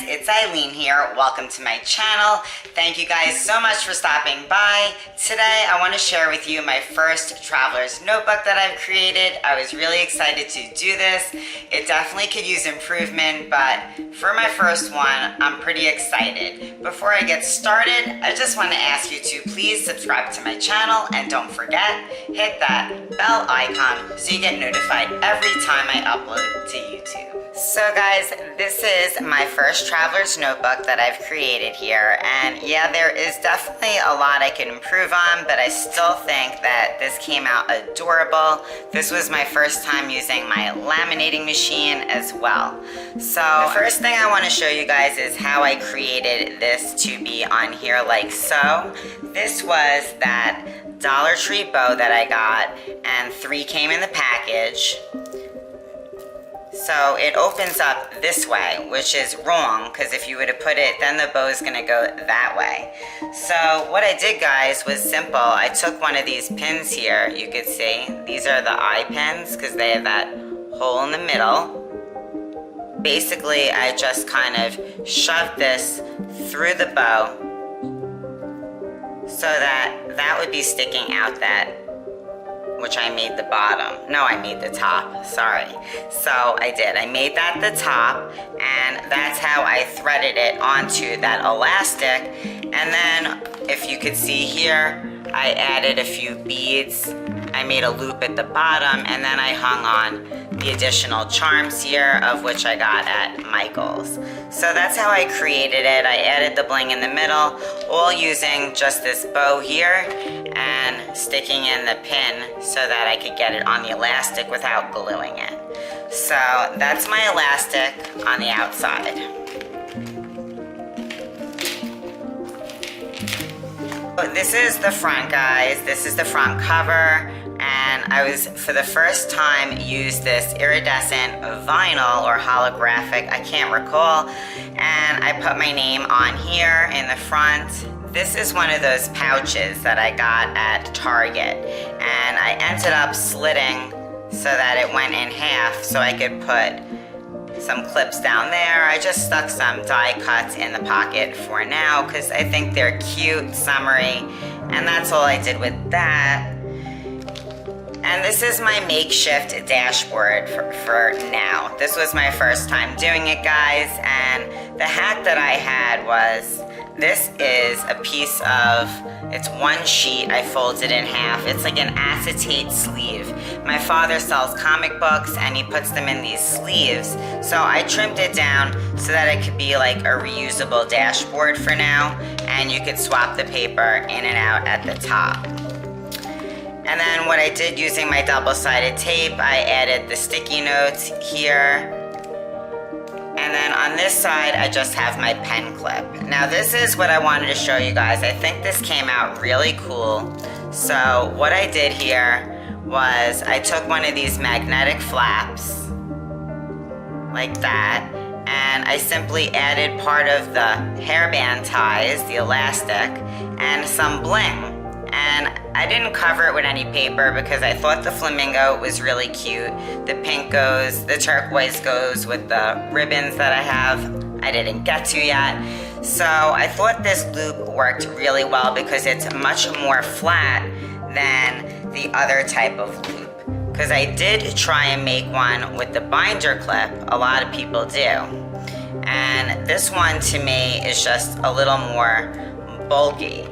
guys, it's Eileen here. Welcome to my channel. Thank you guys so much for stopping by. Today I want to share with you my first traveler's notebook that I've created. I was really excited to do this. It definitely could use improvement, but for my first one, I'm pretty excited. Before I get started, I just want to ask you to please subscribe to my channel and don't forget, hit that bell icon so you get notified every time I upload to YouTube. So guys, this is my first traveler's notebook that I've created here, and yeah, there is definitely a lot I can improve on, but I still think that this came out adorable. This was my first time using my laminating machine as well. So the first thing I want to show you guys is how I created this to be on here like so. This was that Dollar Tree bow that I got, and 3 came in the package. So it opens up this way, which is wrong, because if you were to put it, then the bow is going to go that way. So what I did, guys, was simple. I took one of these pins here, you could see. These are the eye pins, because they have that hole in the middle. Basically, I just kind of shoved this through the bow so that that would be sticking out that, which I made the bottom. No, I made the top, sorry. So I did, I made that the top, and that's how I threaded it onto that elastic. And then, if you could see here, I added a few beads. I made a loop at the bottom, and then I hung on the additional charms here, of which I got at Michael's. So that's how I created it. I added the bling in the middle, all using just this bow here, and sticking in the pin so that I could get it on the elastic without gluing it. So that's my elastic on the outside. This is the front, guys. This is the front cover, and I was, for the first time, used this iridescent vinyl or holographic, I can't recall, and I put my name on here in the front. This is one of those pouches that I got at Target, and I ended up slitting so that it went in half so I could put some clips down there. I just stuck some die cuts in the pocket for now because I think they're cute, summery, and that's all I did with that. And this is my makeshift dashboard for now. This was my first time doing it, guys, and the hack that I had was, this is a piece of, it's one sheet I folded in half. It's like an acetate sleeve. My father sells comic books and he puts them in these sleeves. So I trimmed it down so that it could be like a reusable dashboard for now, and you could swap the paper in and out at the top. And then what I did using my double-sided tape, I added the sticky notes here. And then on this side, I just have my pen clip. Now this is what I wanted to show you guys. I think this came out really cool. So what I did here was I took one of these magnetic flaps, like that, and I simply added part of the hairband ties, the elastic, and some bling. And I didn't cover it with any paper because I thought the flamingo was really cute. The pink goes, the turquoise goes with the ribbons that I have. I didn't get to yet. So I thought this loop worked really well because it's much more flat than the other type of loop. Because I did try and make one with the binder clip. A lot of people do. And this one to me is just a little more bulky.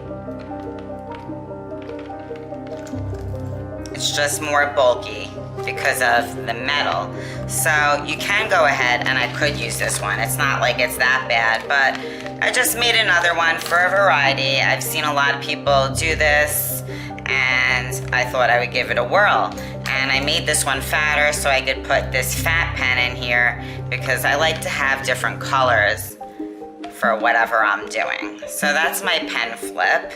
It's just more bulky because of the metal. So you can go ahead, and I could use this one. It's not like it's that bad, but I just made another one for a variety. I've seen a lot of people do this, and I thought I would give it a whirl. And I made this one fatter so I could put this fat pen in here because I like to have different colors for whatever I'm doing. So that's my pen flip.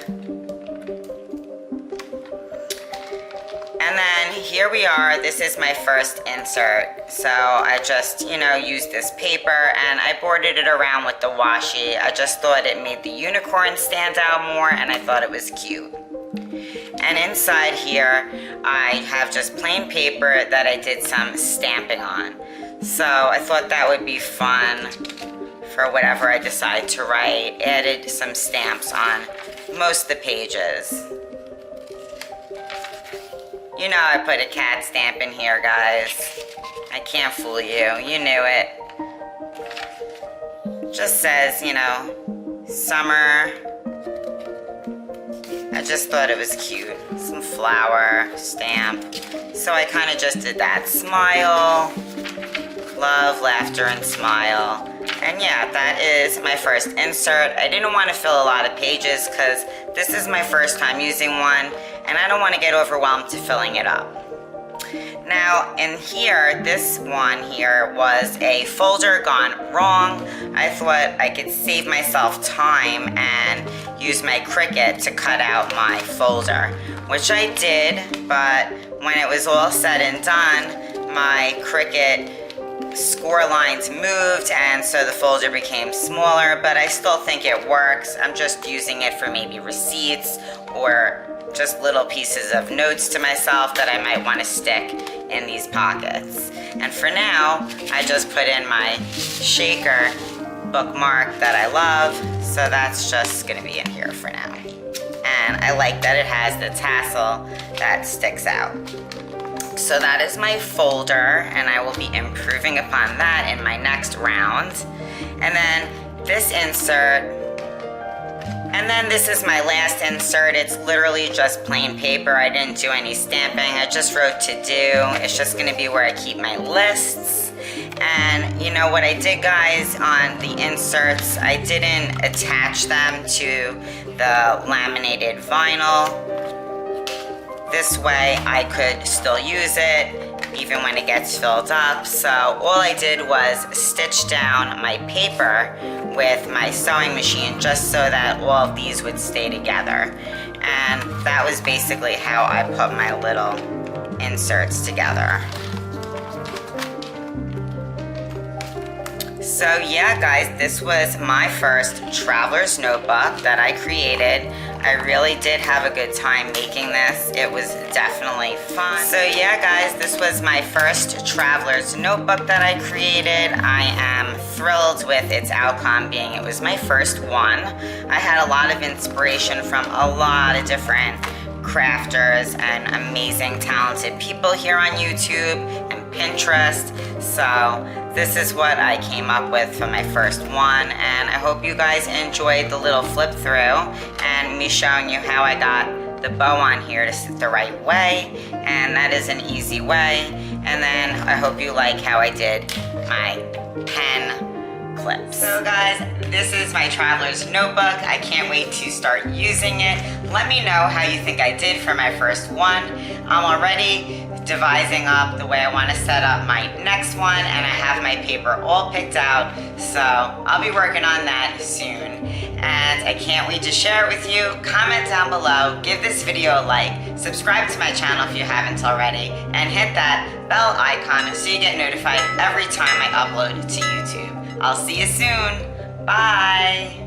And then here we are, this is my first insert. So I just, used this paper and I bordered it around with the washi. I just thought it made the unicorn stand out more, and I thought it was cute. And inside here, I have just plain paper that I did some stamping on. So I thought that would be fun for whatever I decide to write. Added some stamps on most of the pages. You know I put a cat stamp in here, guys. I can't fool you. You knew it. Just says, you know, summer. I just thought it was cute. Some flower stamp. So I kind of just did that. Smile. Love, laughter, and smile. And yeah, that is my first insert. I didn't want to fill a lot of pages because this is my first time using one, and I don't want to get overwhelmed to filling it up. Now, in here, this one here was a folder gone wrong. I thought I could save myself time and use my Cricut to cut out my folder, which I did, but when it was all said and done, my Cricut score lines moved, and so the folder became smaller, but I still think it works. I'm just using it for maybe receipts or just little pieces of notes to myself that I might want to stick in these pockets. And for now, I just put in my shaker bookmark that I love, so that's just going to be in here for now. And I like that it has the tassel that sticks out. So that is my folder, and I will be improving upon that in my next round. And then this insert, and then this is my last insert. It's literally just plain paper. I didn't do any stamping. I just wrote to do. It's just gonna be where I keep my lists. And you know what I did, guys, on the inserts, I didn't attach them to the laminated vinyl. This way I could still use it even when it gets filled up. So all I did was stitch down my paper with my sewing machine just so that all of these would stay together. And that was basically how I put my little inserts together. So yeah, guys, this was my first traveler's notebook that I created. I really did have a good time making this. It was definitely fun. So yeah, guys, this was my first traveler's notebook that I created. I am thrilled with its outcome, being it was my first one. I had a lot of inspiration from a lot of different crafters and amazing talented people here on YouTube and Pinterest. So this is what I came up with for my first one, and I hope you guys enjoyed the little flip through and me showing you how I got the bow on here to sit the right way, and that is an easy way. And then I hope you like how I did my pen clips. So guys, this is my traveler's notebook. I can't wait to start using it. Let me know how you think I did for my first one. I'm already devising up the way I want to set up my next one, and I have my paper all picked out, so I'll be working on that soon. And I can't wait to share it with you. Comment down below, give this video a like, subscribe to my channel if you haven't already, and hit that bell icon so you get notified every time I upload to YouTube. I'll see you soon. Bye.